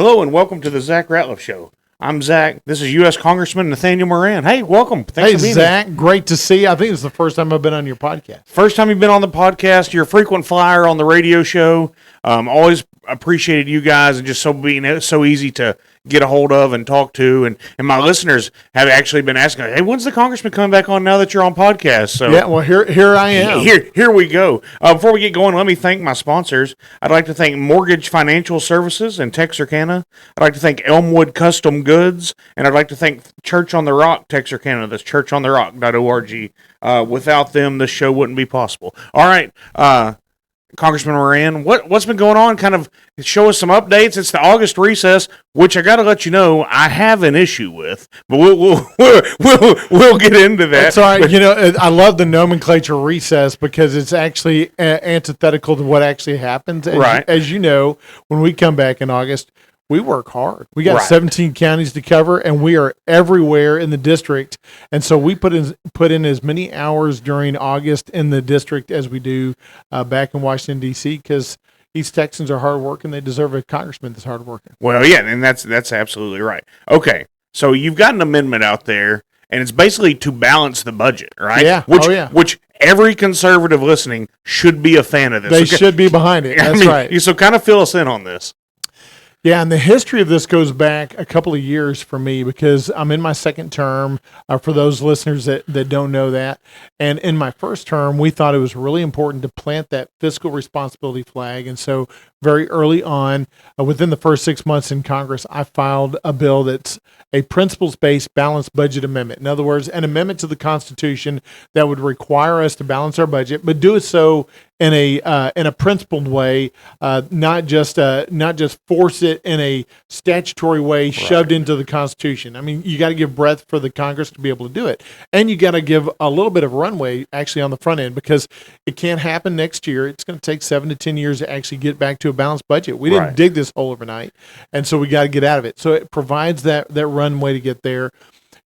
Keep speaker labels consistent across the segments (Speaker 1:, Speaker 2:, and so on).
Speaker 1: Hello and welcome to the Zach Ratliff Show. I'm Zach. This is U.S. Congressman Nathaniel Moran. Hey, welcome. Thanks for being
Speaker 2: Zach.
Speaker 1: here.
Speaker 2: Great to see you. I think it's the first time I've been on your podcast.
Speaker 1: First time you've been on the podcast. You're a frequent flyer on the radio show. Always appreciated you guys and just being so easy to get a hold of and talk to. And my listeners have actually been asking, hey, when's the congressman coming back on now that you're on podcast? So
Speaker 2: yeah, well, here I am.
Speaker 1: Here we go. Before we get going, let me thank my sponsors. I'd like to thank Mortgage Financial Services in Texarkana. I'd like to thank Elmwood Custom Goods. And I'd like to thank Church on the Rock, Texarkana. That's churchontherock.org. Without them, this show wouldn't be possible. All right. Congressman Moran, what's been going on? Kind of show us some updates. It's the August recess, which I got to let you know I have an issue with, but we'll get into that.
Speaker 2: That's all right. I love the nomenclature recess because it's actually antithetical to what actually happens.
Speaker 1: Right.
Speaker 2: As you know, when we come back in August, we work hard. We got 17 counties to cover, and we are everywhere in the district. And so we put in as many hours during August in the district as we do back in Washington, D.C., because East Texans are hard working. They deserve a congressman that's hard working.
Speaker 1: Well, yeah, and that's absolutely right. Okay, so you've got an amendment out there, and it's basically to balance the budget, right?
Speaker 2: Yeah.
Speaker 1: Which every conservative listening should be a fan of this.
Speaker 2: They should be behind it. That's right.
Speaker 1: So kind of fill us in on this.
Speaker 2: Yeah, and the history of this goes back a couple of years for me because I'm in my second term, for those listeners that don't know that. And in my first term, we thought it was really important to plant that fiscal responsibility flag. And so very early on, within the first 6 months in Congress, I filed a bill that's a principles-based balanced budget amendment. In other words, an amendment to the Constitution that would require us to balance our budget, but do it so in a principled way, not just force it in a statutory way shoved into the Constitution. I mean, you got to give breadth for the Congress to be able to do it, and you got to give a little bit of runway actually on the front end because it can't happen next year. It's going to take 7 to 10 years to actually get back to a balanced budget. We didn't dig this hole overnight, and so we got to get out of it. So it provides that runway to get there.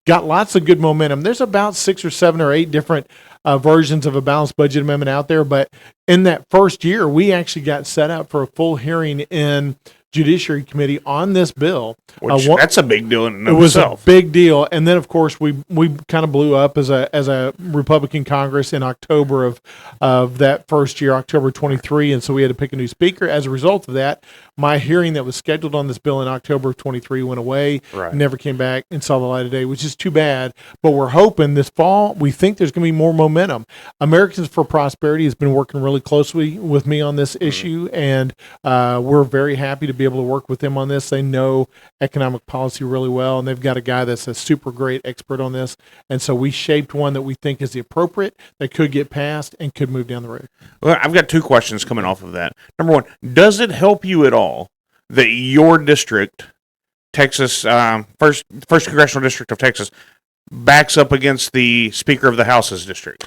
Speaker 2: Got lots of good momentum. There's about 6 or 7 or 8 different versions of a balanced budget amendment out there, but in that first year, we actually got set up for a full hearing in Judiciary Committee on this bill.
Speaker 1: Which, that's a big deal in and of
Speaker 2: itself. It was
Speaker 1: itself.
Speaker 2: a big deal. And then, of course, we kind of blew up as a Republican Congress in October of that first year, October 23. And so we had to pick a new speaker. As a result of that, my hearing that was scheduled on this bill in October of 23 went away, never came back and saw the light of day, which is too bad. But we're hoping this fall, we think there's going to be more momentum. Americans for Prosperity has been working really closely with me on this issue, and we're very happy to be able to work with them on this. They know economic policy really well, and they've got a guy that's a super great expert on this. And so we shaped one that we think is the appropriate, that could get passed and could move down the road.
Speaker 1: Well, I've got 2 questions coming off of that. Number one, does it help you at all that your district, Texas, first congressional district of Texas, backs up against the Speaker of the House's district?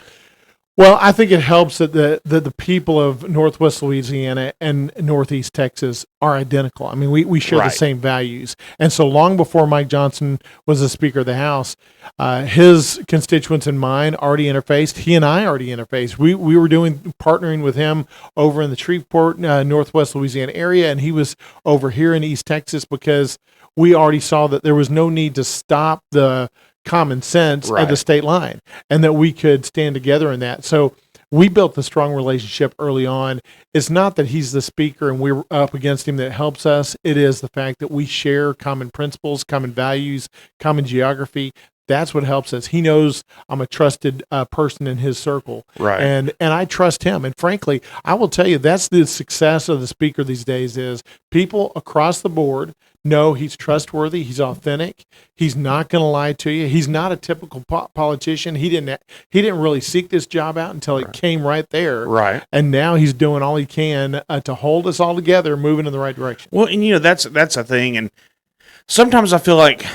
Speaker 2: Well, I think it helps that the people of Northwest Louisiana and Northeast Texas are identical. I mean, we share the same values. And so long before Mike Johnson was the Speaker of the House, his constituents and mine already interfaced. He and I already interfaced. We were partnering with him over in the Shreveport, Northwest Louisiana area, and he was over here in East Texas because we already saw that there was no need to stop the common sense of the state line and that we could stand together in that. So we built a strong relationship early on. It's not that he's the speaker and we're up against him that helps us. It is the fact that we share common principles, common values, common geography. That's what helps us. He knows I'm a trusted person in his circle, and I trust him. And frankly, I will tell you, that's the success of the speaker these days is people across the board know he's trustworthy, he's authentic, he's not going to lie to you. He's not a typical politician. He didn't really seek this job out until it came right there. And now he's doing all he can to hold us all together, moving in the right direction.
Speaker 1: Well, and that's a thing. And sometimes I feel like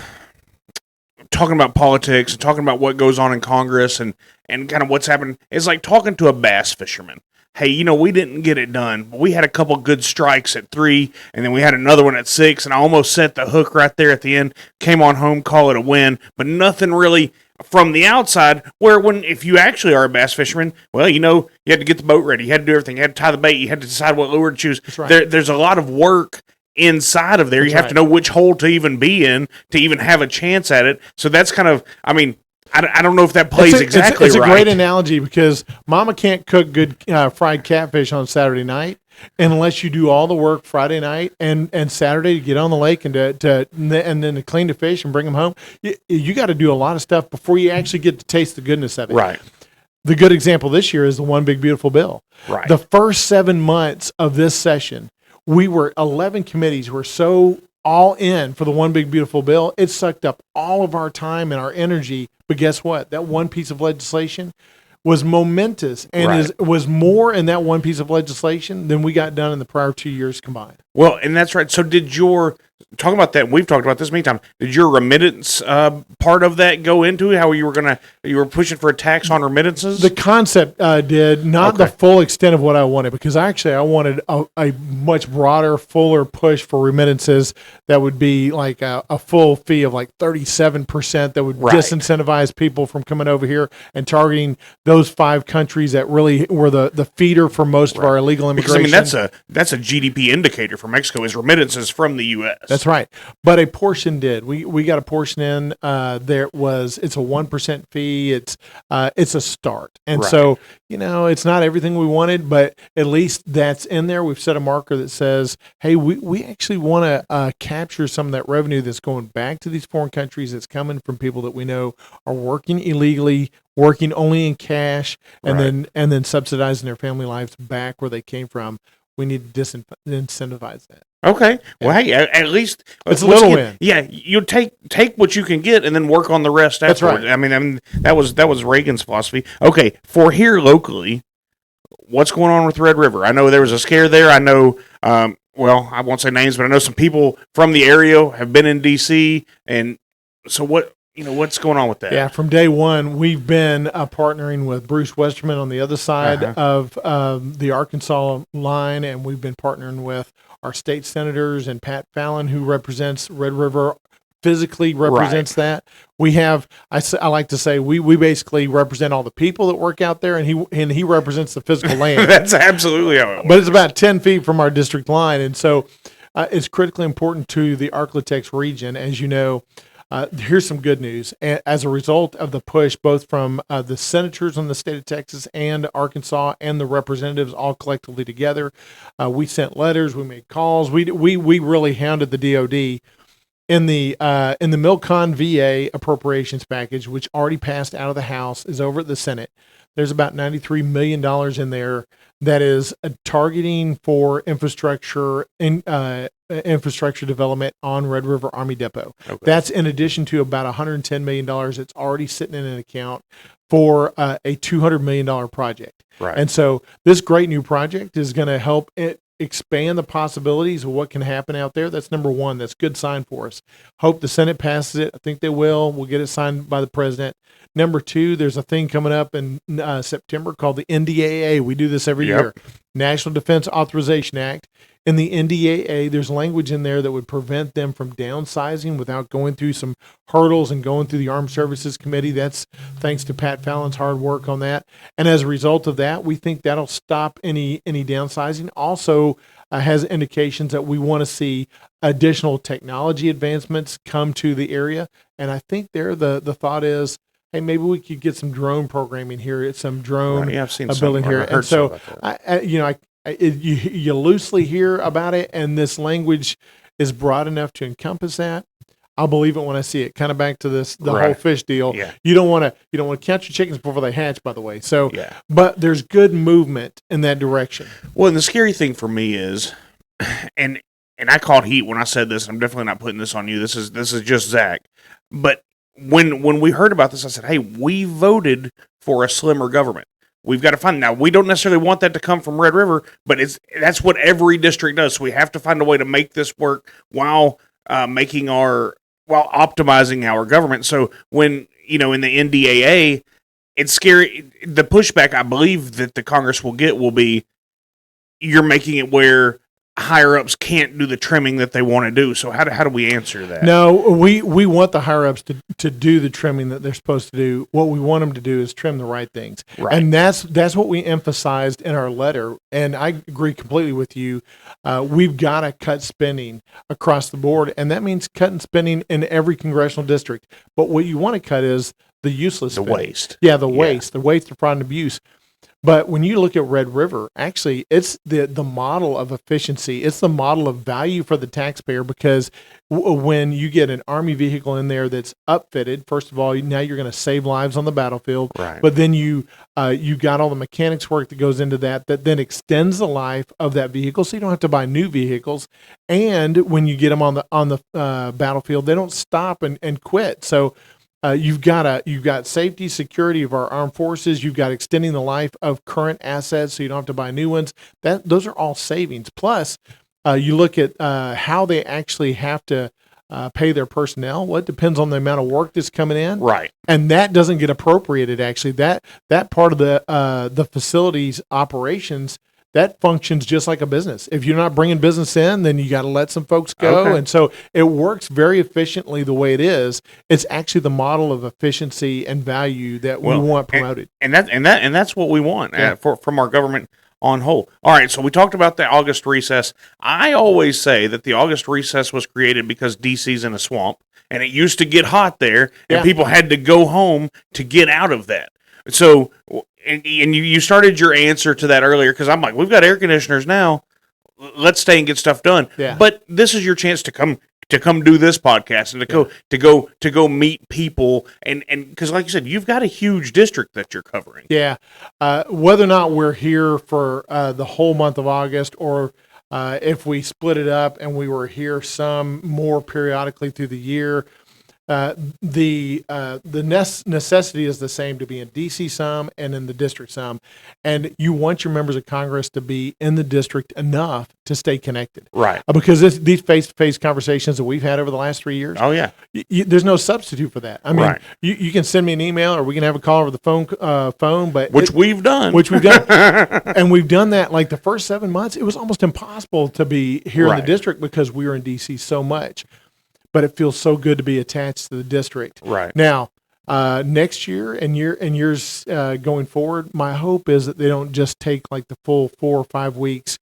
Speaker 1: talking about politics and talking about what goes on in Congress and kind of what's happened is like talking to a bass fisherman. Hey, we didn't get it done, but we had a couple good strikes at 3, and then we had another one at 6, and I almost set the hook right there at the end, came on home, call it a win, but nothing really from the outside where if you actually are a bass fisherman, well, you had to get the boat ready, you had to do everything, you had to tie the bait, you had to decide what lure to choose. There's a lot of work inside of there.
Speaker 2: That's
Speaker 1: You have
Speaker 2: right.
Speaker 1: to know which hole to even be in to even have a chance at it. So that's kind of, I mean, I don't know if that plays exactly
Speaker 2: it's
Speaker 1: right.
Speaker 2: a great analogy because Mama can't cook good fried catfish on Saturday night unless you do all the work Friday night and Saturday to get on the lake and and then to clean the fish and bring them home. You got to do a lot of stuff before you actually get to taste the goodness of it.
Speaker 1: Right.
Speaker 2: The good example this year is the One Big Beautiful Bill.
Speaker 1: Right.
Speaker 2: The first 7 months of this session, 11 committees were so all in for the One Big Beautiful Bill. It sucked up all of our time and our energy. But guess what? That one piece of legislation was momentous and was more in that one piece of legislation than we got done in the prior 2 years combined.
Speaker 1: Well, and that's right. So did your, talking about that, we've talked about this many times, did your remittance part of that go into how you were pushing for a tax on remittances?
Speaker 2: The concept did, not the full extent of what I wanted, because actually I wanted a much broader, fuller push for remittances that would be like a full fee of like 37% that would disincentivize people from coming over here and targeting those 5 countries that really were the feeder for most of our illegal immigration.
Speaker 1: Because, I mean, that's a GDP indicator for Mexico is remittances from the U.S.
Speaker 2: That's right. But a portion did. We got a portion in. It's a 1% fee. It's a start. And so, it's not everything we wanted, but at least that's in there. We've set a marker that says, hey, we actually want to capture some of that revenue that's going back to these foreign countries that's coming from people that we know are working illegally, working only in cash, and then subsidizing their family lives back where they came from. We need to disincentivize that.
Speaker 1: Okay. Well, hey, at least
Speaker 2: it's a little win.
Speaker 1: Yeah, you take what you can get and then work on the rest afterward.
Speaker 2: That's right.
Speaker 1: I mean, that was Reagan's philosophy. Okay, for here locally, what's going on with Red River? I know there was a scare there. I know, well, I won't say names, but I know some people from the area have been in D.C. And so what's going on with that?
Speaker 2: Yeah, from day one, we've been partnering with Bruce Westerman on the other side of the Arkansas line, and we've been partnering with our state senators and Pat Fallon, who represents Red River, physically represents that. We have, I like to say, we basically represent all the people that work out there, and he represents the physical land.
Speaker 1: That's absolutely how it works.
Speaker 2: But it's about 10 feet from our district line, and so it's critically important to the Arklatex region, as you know. Here's some good news. As a result of the push, both from the senators in the state of Texas and Arkansas and the representatives all collectively together, we sent letters, we made calls, we really hounded the DOD in the Milcon VA appropriations package, which already passed out of the House, is over at the Senate. There's about $93 million in there that is targeting for infrastructure development on Red River Army Depot. Okay. That's in addition to about $110 million that's already sitting in an account for a $200 million project.
Speaker 1: Right.
Speaker 2: And so this great new project is going to help it expand the possibilities of what can happen out there. That's number one. That's a good sign for us. Hope the Senate passes it. I think they will. We'll get it signed by the president. Number two, there's a thing coming up in September called the NDAA. We do this every year. National Defense Authorization Act. In the NDAA, there's language in there that would prevent them from downsizing without going through some hurdles and going through the Armed Services Committee. That's thanks to Pat Fallon's hard work on that. And as a result of that, we think that'll stop any downsizing. Also has indications that we want to see additional technology advancements come to the area. And I think there the thought is, hey, maybe we could get some drone programming here. It's some drone
Speaker 1: I've seen
Speaker 2: building here. And so, you loosely hear about it, and this language is broad enough to encompass that. I'll believe it when I see it. Kind of back to the whole fish deal. Yeah. You don't want to catch your chickens before they hatch, by the way. So, but there's good movement in that direction.
Speaker 1: Well, and the scary thing for me is, and I caught heat when I said this. I'm definitely not putting this on you. This is just Zach. But when we heard about this, I said, hey, we voted for a slimmer government. We've got to find, now we don't necessarily want that to come from Red River, but that's what every district does. So we have to find a way to make this work while optimizing our government. So when, in the NDAA, it's scary. The pushback I believe that the Congress will get will be, you're making it where higher ups can't do the trimming that they want to do. So how do we answer that?
Speaker 2: No, we want the higher ups to do the trimming that they're supposed to do. What we want them to do is trim the right things.
Speaker 1: Right.
Speaker 2: And that's what we emphasized in our letter. And I agree completely with you. We've got to cut spending across the board. And that means cutting spending in every congressional district. But what you want to cut is the useless spending.
Speaker 1: Waste.
Speaker 2: Yeah, the waste, the fraud and abuse. But when you look at Red River, actually, it's the model of efficiency. It's the model of value for the taxpayer, because when you get an Army vehicle in there that's upfitted, first of all, now you're going to save lives on the battlefield.
Speaker 1: Right.
Speaker 2: But then you got all the mechanics work that goes into that then extends the life of that vehicle, so you don't have to buy new vehicles. And when you get them on the battlefield, they don't stop and quit. So you've got safety, security of our armed forces. You've got extending the life of current assets, so you don't have to buy new ones. Those are all savings. Plus, you look at how they actually have to pay their personnel. Well, it depends on the amount of work that's coming in,
Speaker 1: right?
Speaker 2: And that doesn't get appropriated. Actually, that part of the facility's operations, that functions just like a business. If you're not bringing business in, then you got to let some folks go.
Speaker 1: Okay.
Speaker 2: And so it works very efficiently the way it is. It's actually the model of efficiency and value that we want promoted.
Speaker 1: And that's what we want from our government on whole. All right, so we talked about the August recess. I always say that the August recess was created because DC's in a swamp, and it used to get hot there, and people had to go home to get out of that. So, and you started your answer to that earlier, because I'm like, we've got air conditioners now. Let's stay and get stuff done.
Speaker 2: Yeah.
Speaker 1: But this is your chance to come do this podcast and to go meet people, and because like you said, you've got a huge district that you're covering.
Speaker 2: Yeah. Whether or not we're here for the whole month of August, or if we split it up and we were here some more periodically through the year, the necessity is the same to be in DC some and in the district some, and you want your members of Congress to be in the district enough to stay connected,
Speaker 1: right?
Speaker 2: Because these face-to-face conversations that we've had over the last 3 years,
Speaker 1: oh yeah,
Speaker 2: there's no substitute for that. I mean, you can send me an email, or we can have a call over the phone, but
Speaker 1: we've done,
Speaker 2: and we've done that. Like the first 7 months, it was almost impossible to be here in the district because we were in DC so much. But it feels so good to be attached to the district.
Speaker 1: Right.
Speaker 2: Now, next year and years going forward, my hope is that they don't just take like the full 4 or 5 weeks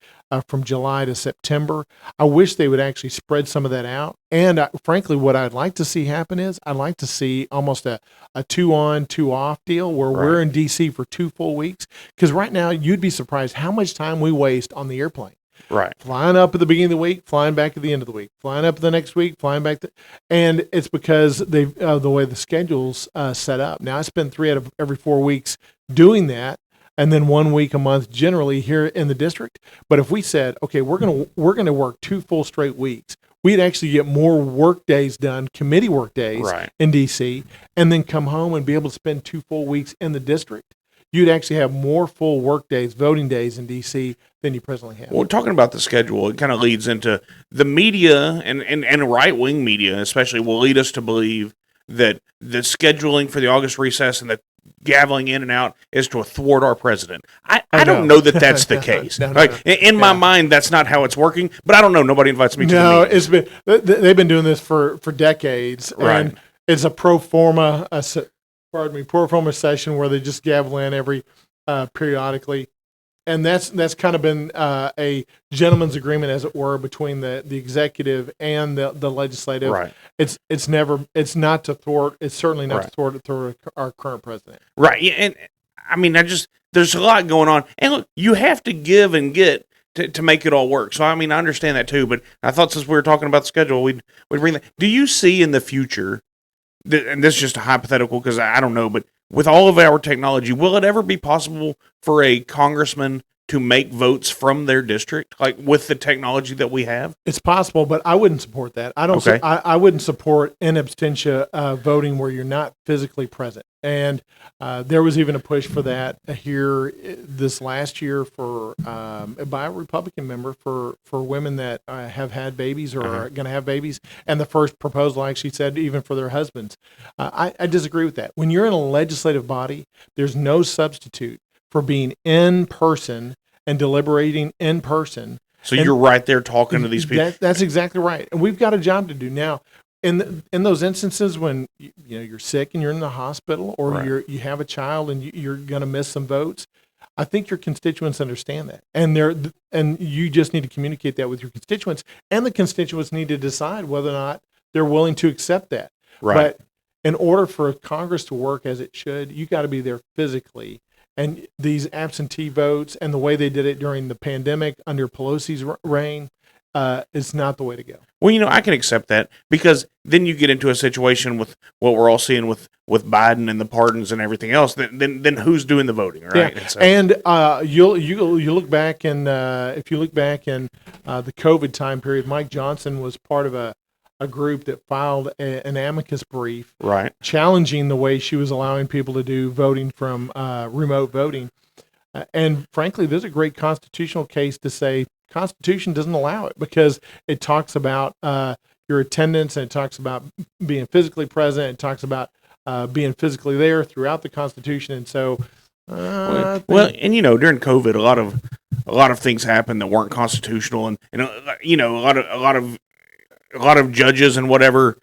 Speaker 2: from July to September. I wish they would actually spread some of that out. And frankly, what I'd like to see happen is I'd like to see almost a 2 on, 2 off deal where we're in DC for 2 full weeks. Because right now, you'd be surprised how much time we waste on the airplane.
Speaker 1: Right.
Speaker 2: Flying up at the beginning of the week, flying back at the end of the week, flying up the next week, flying back. And it's because they've the way the schedule's set up. Now, I spend 3 out of every 4 weeks doing that, and then 1 week a month generally here in the district. But if we said, okay, we're gonna work 2 full straight weeks, we'd actually get more work days done, committee work days in DC, and then come home and be able to spend 2 full weeks in the district. You'd actually have more full work days, voting days in D.C. than you presently have.
Speaker 1: Well, talking about the schedule, it kind of leads into the media and right-wing media especially will lead us to believe that the scheduling for the August recess and the gaveling in and out is to thwart our president. I don't know that that's the case.
Speaker 2: No.
Speaker 1: In my mind, that's not how it's working, but I don't know. Nobody invites me to the meeting.
Speaker 2: They've been doing this for decades.
Speaker 1: Right.
Speaker 2: And it's a pro forma session where they just gavel in every periodically, and that's kind of been a gentleman's agreement, as it were, between the executive and the legislative.
Speaker 1: Right.
Speaker 2: It's not to thwart. It's certainly not to thwart our current president.
Speaker 1: Right. Yeah, and I mean, there's a lot going on, and look, you have to give and get to make it all work. So I mean, I understand that too, but I thought since we were talking about the schedule, we'd bring that. Do you see in the future? And this is just a hypothetical because I don't know, but with all of our technology, will it ever be possible for a congressman to make votes from their district, like with the technology that we have?
Speaker 2: It's possible, but I wouldn't support that. I don't.
Speaker 1: Okay.
Speaker 2: I wouldn't support in absentia voting where you're not physically present. And there was even a push for that here this last year by a Republican member for women that have had babies or are going to have babies. And the first proposal actually said even for their husbands. I disagree with that. When you're in a legislative body, there's no substitute for being in person and deliberating in person.
Speaker 1: So you're right there talking to these people.
Speaker 2: That's exactly right. And we've got a job to do now. In those instances when you're sick and you're in the hospital, or
Speaker 1: Right.
Speaker 2: you have a child and you're going to miss some votes, I think your constituents understand that, and you just need to communicate that with your constituents, and the constituents need to decide whether or not they're willing to accept that.
Speaker 1: Right.
Speaker 2: But in order for Congress to work as it should, you got to be there physically. And these absentee votes and the way they did it during the pandemic under Pelosi's reign is not the way to go.
Speaker 1: Well, I can accept that, because then you get into a situation with what we're all seeing with Biden and the pardons and everything else. Then who's doing the voting, right?
Speaker 2: Yeah. And you look back, and if you look back in the COVID time period, Mike Johnson was part of a group that filed an amicus brief,
Speaker 1: right,
Speaker 2: challenging the way she was allowing people to do voting from remote voting. And frankly, there's a great constitutional case to say Constitution doesn't allow it, because it talks about your attendance, and it talks about being physically present. It talks about being physically there throughout the Constitution. And so,
Speaker 1: and during COVID, a lot of things happened that weren't constitutional, and a lot of judges and whatever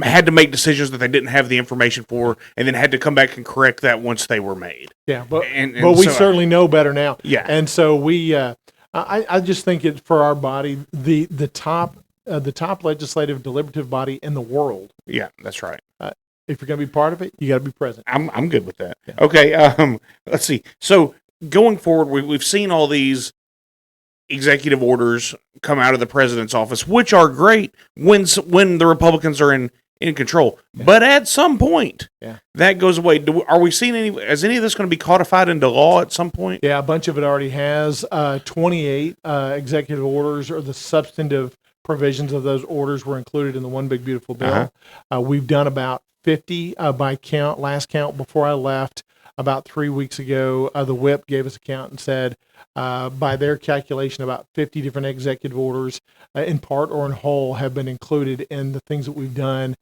Speaker 1: had to make decisions that they didn't have the information for, and then had to come back and correct that once they were made.
Speaker 2: Yeah, but we certainly know better now.
Speaker 1: Yeah,
Speaker 2: and so we. I just think it for our body, the top legislative deliberative body in the world.
Speaker 1: Yeah, that's right.
Speaker 2: If you're going to be part of it, you got to be present.
Speaker 1: I'm good with that. Yeah. Okay. Let's see. So going forward, we've seen all these executive orders come out of the president's office, which are great when the Republicans are in control. Yeah. But at some point, that goes away. Are we seeing is any of this going to be codified into law at some point?
Speaker 2: Yeah, a bunch of it already has. 28 executive orders, or the substantive provisions of those orders, were included in the One Big Beautiful Bill. We've done about 50 by last count before I left about 3 weeks ago. The whip gave us a count and said, by their calculation, about 50 different executive orders, in part or in whole, have been included in the things that we've done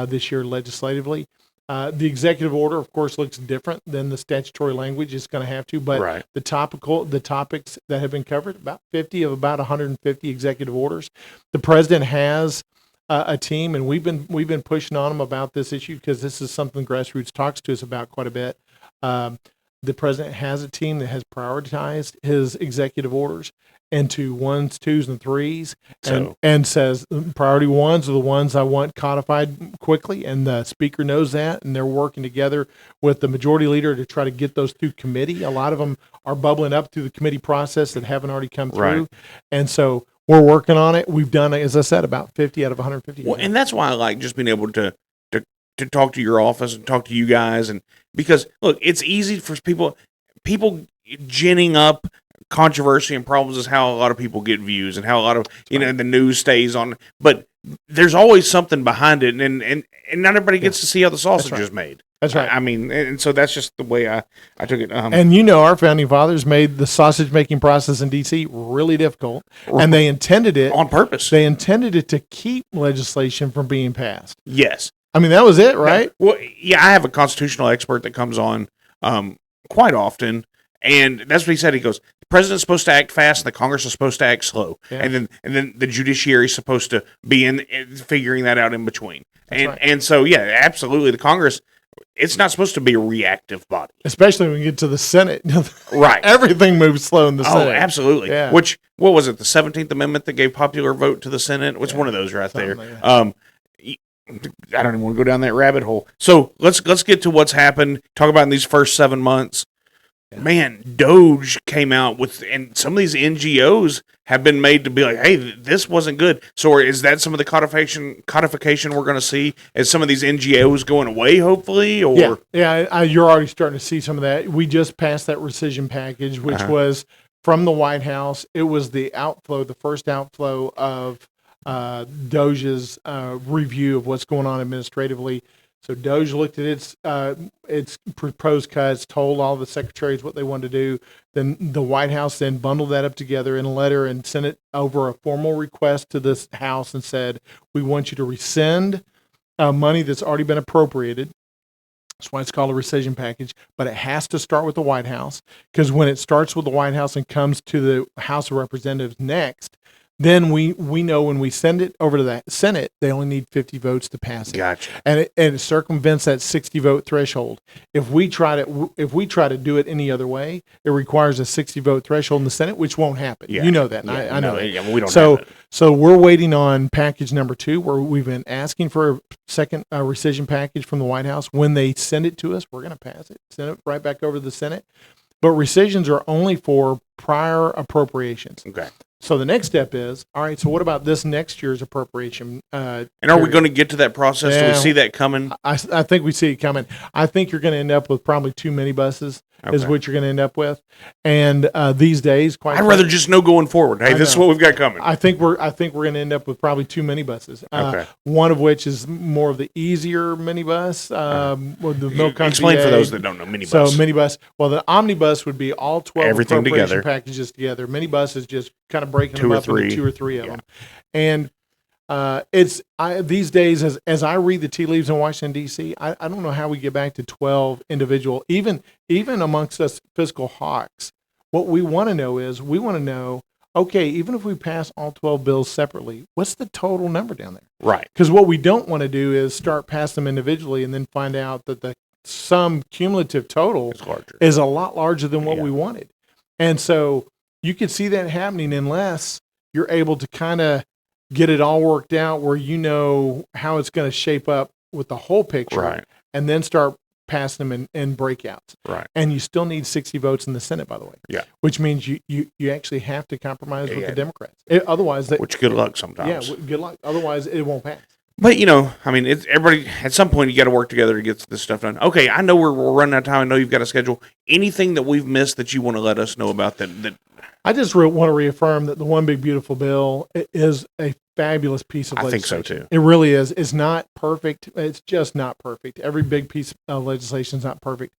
Speaker 2: this year legislatively. The executive order, of course, looks different than the statutory language. It's going to have to, but the topics that have been covered, about 50 of about 150 executive orders. The president has a team, and we've been pushing on them about this issue, because this is something Grassroots talks to us about quite a bit. The president has a team that has prioritized his executive orders into 1s, 2s, and 3s, and says priority 1s are the ones I want codified quickly, and the speaker knows that, and they're working together with the majority leader to try to get those through committee. A lot of them are bubbling up through the committee process that haven't already come through, and so we're working on it. We've done, as I said, about 50 out of 150.
Speaker 1: Well, and that's why I like just being able to talk to your office and talk to you guys, and because look, it's easy for people ginning up controversy and problems is how a lot of people get views, and how a lot of the news stays on. But there's always something behind it, and not everybody gets to see how the sausage is made.
Speaker 2: That's right.
Speaker 1: I mean, and so that's just the way I took it.
Speaker 2: And our founding fathers made the sausage making process in D.C. really difficult, and they intended it
Speaker 1: on purpose.
Speaker 2: They intended it to keep legislation from being passed.
Speaker 1: Yes.
Speaker 2: I mean, that was it, right?
Speaker 1: Well, yeah, I have a constitutional expert that comes on quite often, and that's what he said. He goes, the president's supposed to act fast, and the Congress is supposed to act slow, and then the judiciary is supposed to be in figuring that out in between. And so, yeah, absolutely, the Congress, it's not supposed to be a reactive body,
Speaker 2: especially when you get to the Senate.
Speaker 1: Right,
Speaker 2: everything moves slow in the Senate.
Speaker 1: Oh, absolutely. Yeah. Which, what was it? The 17th Amendment that gave popular vote to the Senate. Which one of those right there? Like I don't even want to go down that rabbit hole. So let's get to what's happened. Talk about in these first 7 months. Yeah. Man, Doge came out with, and some of these NGOs have been made to be like, hey, this wasn't good. So is that some of the codification we're going to see as some of these NGOs going away, hopefully? Or
Speaker 2: you're already starting to see some of that. We just passed that rescission package, which was from the White House. It was the first outflow of Doge's review of what's going on administratively. So Doge looked at its proposed cuts, told all the secretaries what they wanted to do. Then the White House then bundled that up together in a letter and sent it over a formal request to this House and said, we want you to rescind money that's already been appropriated, That's why it's called a rescission package, but it has to start with the White House, because when it starts with the White House and comes to the House of Representatives next, then we know when we send it over to the Senate, they only need 50 votes to pass it.
Speaker 1: Gotcha.
Speaker 2: And it circumvents that 60 vote threshold. If we try to do it any other way, it requires a 60 vote threshold in the Senate, which won't happen.
Speaker 1: Yeah.
Speaker 2: You know that.
Speaker 1: Yeah,
Speaker 2: I know that.
Speaker 1: Yeah, we don't
Speaker 2: So
Speaker 1: have it.
Speaker 2: so we're waiting on package number 2, where we've been asking for a second rescission package from the White House. When they send it to us, we're going to pass it, send it right back over to the Senate. But rescissions are only for prior appropriations.
Speaker 1: Okay.
Speaker 2: So the next step is, all right, so what about this next year's appropriation?
Speaker 1: And are we going to get to that process? Do we see that coming?
Speaker 2: I think we see it coming. I think you're going to end up with probably too many buses is what you're going to end up with. And these days,
Speaker 1: I'd rather just know going forward. Hey, this is what we've got coming.
Speaker 2: I think we're going to end up with probably too many buses.
Speaker 1: Okay.
Speaker 2: One of which is more of the easier minibus. With the milk
Speaker 1: Explain for those that don't know minibus.
Speaker 2: So minibus. Well, the omnibus would be all 12
Speaker 1: everything
Speaker 2: appropriation
Speaker 1: together,
Speaker 2: packages together. Minibus is just kind of breaking
Speaker 1: two
Speaker 2: them
Speaker 1: or
Speaker 2: up
Speaker 1: three.
Speaker 2: into 2 or 3 of them. And these days, as I read the tea leaves in Washington D.C., I don't know how we get back to 12 individual, even amongst us fiscal hawks. What we want to know is, okay, even if we pass all 12 bills separately, what's the total number down there?
Speaker 1: Right.
Speaker 2: Because what we don't want to do is start passing them individually and then find out that the sum cumulative total is a lot larger than what we wanted. And so you could see that happening unless you're able to kind of get it all worked out where you know how it's going to shape up with the whole picture, and then start passing them in breakouts.
Speaker 1: Right.
Speaker 2: And you still need 60 votes in the Senate, by the way.
Speaker 1: Yeah.
Speaker 2: Which means you actually have to compromise with the Democrats. Otherwise,
Speaker 1: which good luck sometimes.
Speaker 2: Yeah, good luck. Otherwise, it won't pass.
Speaker 1: But I mean, it's everybody. At some point, you got to work together to get this stuff done. Okay, I know we're running out of time. I know you've got a schedule. Anything that we've missed that you want to let us know about that
Speaker 2: I just want to reaffirm that the One Big Beautiful Bill is a fabulous piece of legislation.
Speaker 1: I think so too.
Speaker 2: It really is. It's not perfect. It's just not perfect. Every big piece of legislation is not perfect.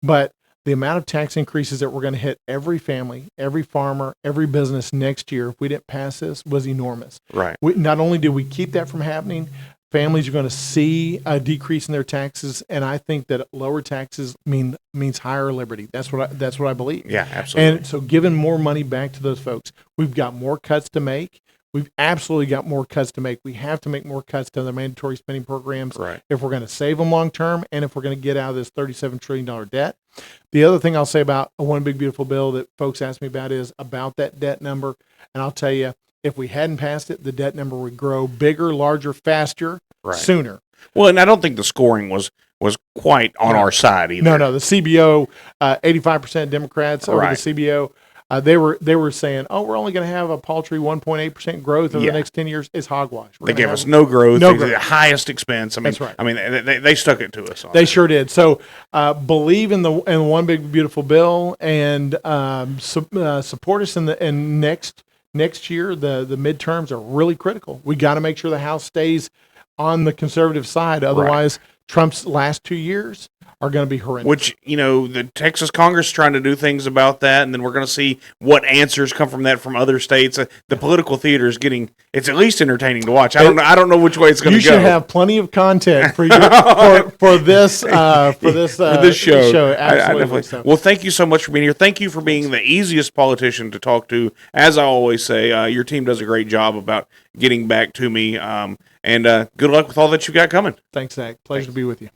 Speaker 2: But the amount of tax increases that we're going to hit every family, every farmer, every business next year if we didn't pass this was enormous.
Speaker 1: Right.
Speaker 2: Not only do we keep that from happening, families are going to see a decrease in their taxes, and I think that lower taxes means higher liberty. That's what I believe.
Speaker 1: Yeah, absolutely.
Speaker 2: And so giving more money back to those folks, we've got more cuts to make. We've absolutely got more cuts to make. We have to make more cuts to the mandatory spending programs if we're going to save them long term, and if we're going to get out of this $37 trillion debt. The other thing I'll say about a One Big Beautiful Bill that folks ask me about is about that debt number, and I'll tell you, if we hadn't passed it, the debt number would grow bigger, larger, faster, sooner.
Speaker 1: Well, and I don't think the scoring was quite on our side either.
Speaker 2: No, the CBO, 85% Democrats over the CBO. They were saying, we're only going to have a paltry 1.8% growth over the next 10 years. It's hogwash.
Speaker 1: They gave us no growth. The highest expense. I mean, that's right. I mean, they stuck it to us.
Speaker 2: They sure did. So believe in the One Big Beautiful Bill and support us in next year. The midterms are really critical. We got to make sure the House stays on the conservative side. Otherwise, Trump's last 2 years are going to be horrendous.
Speaker 1: Which, the Texas Congress is trying to do things about that, and then we're going to see what answers come from that from other states. The political theater is it's at least entertaining to watch. I don't know which way it's going to go.
Speaker 2: You should have plenty of content for this show. Absolutely.
Speaker 1: Well, thank you so much for being here. Thank you for being the easiest politician to talk to. As I always say, your team does a great job about getting back to me. And good luck with all that you've got coming.
Speaker 2: Thanks, Zach. Pleasure to be with you.